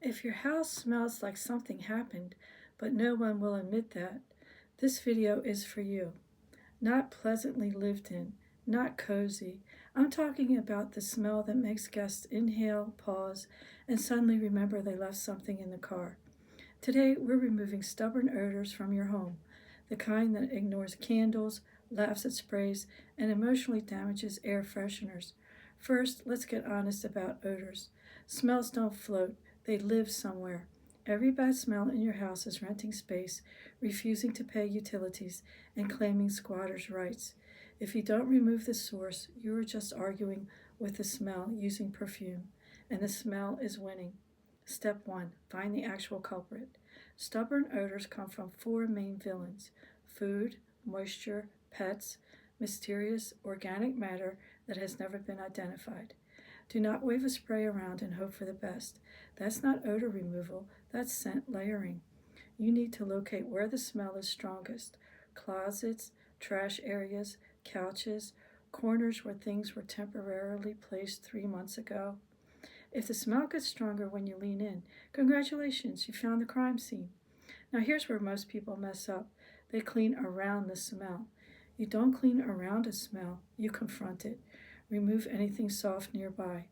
If your house smells like something happened, but no one will admit that, this video is for you. Not pleasantly lived in, not cozy. I'm talking about the smell that makes guests inhale, pause, and suddenly remember they left something in the car. Today, we're removing stubborn odors from your home, the kind that ignores candles, laughs at sprays, and emotionally damages air fresheners. First, let's get honest about odors. Smells don't float, they live somewhere. Every bad smell in your house is renting space, refusing to pay utilities, and claiming squatters' rights. If you don't remove the source, you are just arguing with the smell using perfume, and the smell is winning. Step 1. Find the actual culprit. Stubborn odors come from four main villains: food, moisture, pets, mysterious organic matter that has never been identified. Do not wave a spray around and hope for the best. That's not odor removal, that's scent layering. You need to locate where the smell is strongest: closets, trash areas, couches, corners where things were temporarily placed 3 months ago. If the smell gets stronger when you lean in, congratulations, you found the crime scene. Now, here's where most people mess up: they clean around the smell. You don't clean around a smell, you confront it. Remove anything soft nearby.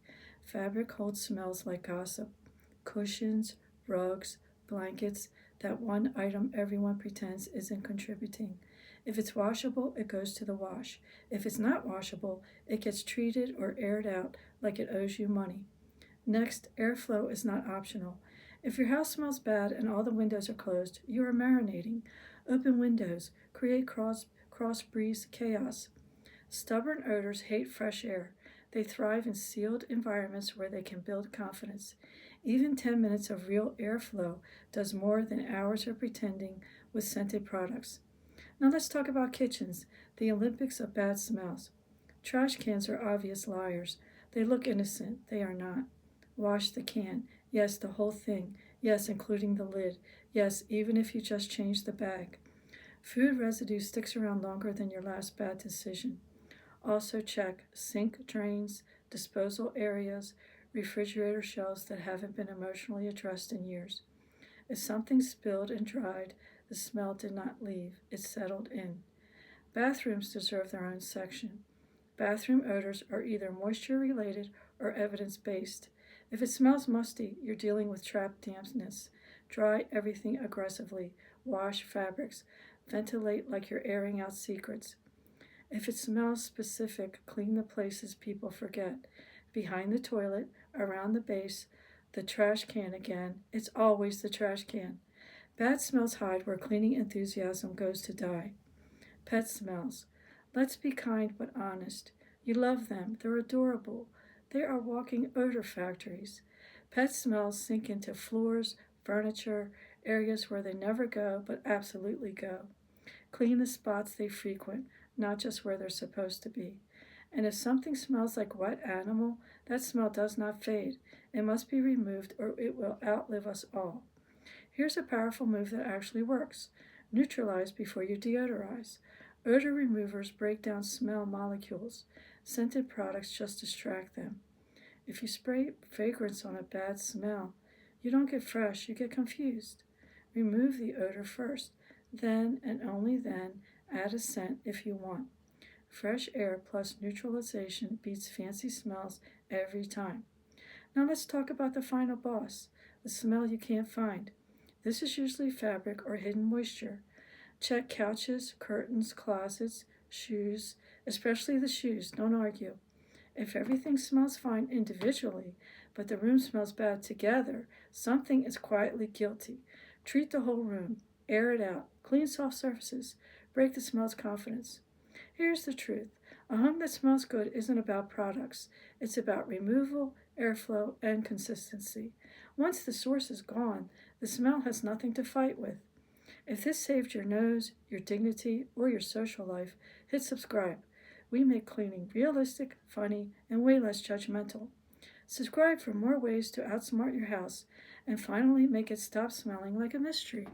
Fabric holds smells like gossip. Cushions, rugs, blankets, that one item everyone pretends isn't contributing. If it's washable, it goes to the wash. If it's not washable, it gets treated or aired out like it owes you money. Next, airflow is not optional. If your house smells bad and all the windows are closed, you are marinating. Open windows, create cross breeze chaos. Stubborn odors hate fresh air. They thrive in sealed environments where they can build confidence. Even 10 minutes of real airflow does more than hours of pretending with scented products. Now let's talk about kitchens, the Olympics of bad smells. Trash cans are obvious liars. They look innocent. They are not. Wash the can. Yes, the whole thing. Yes, including the lid. Yes, even if you just change the bag. Food residue sticks around longer than your last bad decision. Also check sink drains, disposal areas, refrigerator shelves that haven't been emotionally addressed in years. If something spilled and dried, the smell did not leave, it settled in. Bathrooms deserve their own section. Bathroom odors are either moisture related or evidence based. If it smells musty, you're dealing with trapped dampness. Dry everything aggressively. Wash fabrics. Ventilate like you're airing out secrets. If it smells specific, clean the places people forget. Behind the toilet, around the base, the trash can again. It's always the trash can. Bad smells hide where cleaning enthusiasm goes to die. Pet smells. Let's be kind but honest. You love them. They're adorable. They are walking odor factories. Pet smells sink into floors, furniture, areas where they never go but absolutely go. Clean the spots they frequent, not just where they're supposed to be. And if something smells like wet animal, that smell does not fade. It must be removed or it will outlive us all. Here's a powerful move that actually works. Neutralize before you deodorize. Odor removers break down smell molecules. Scented products just distract them. If you spray fragrance on a bad smell, you don't get fresh, you get confused. Remove the odor first. Then, and only then, add a scent if you want. Fresh air plus neutralization beats fancy smells every time. Now let's talk about the final boss, the smell you can't find. This is usually fabric or hidden moisture. Check couches, curtains, closets, shoes, especially the shoes, don't argue. If everything smells fine individually, but the room smells bad together, something is quietly guilty. Treat the whole room, air it out, clean soft surfaces, break the smell's confidence. Here's the truth: a home that smells good isn't about products, it's about removal, airflow, and consistency. Once the source is gone, the smell has nothing to fight with. If this saved your nose, your dignity, or your social life, hit subscribe. We make cleaning realistic, funny, and way less judgmental. Subscribe for more ways to outsmart your house and finally make it stop smelling like a mystery.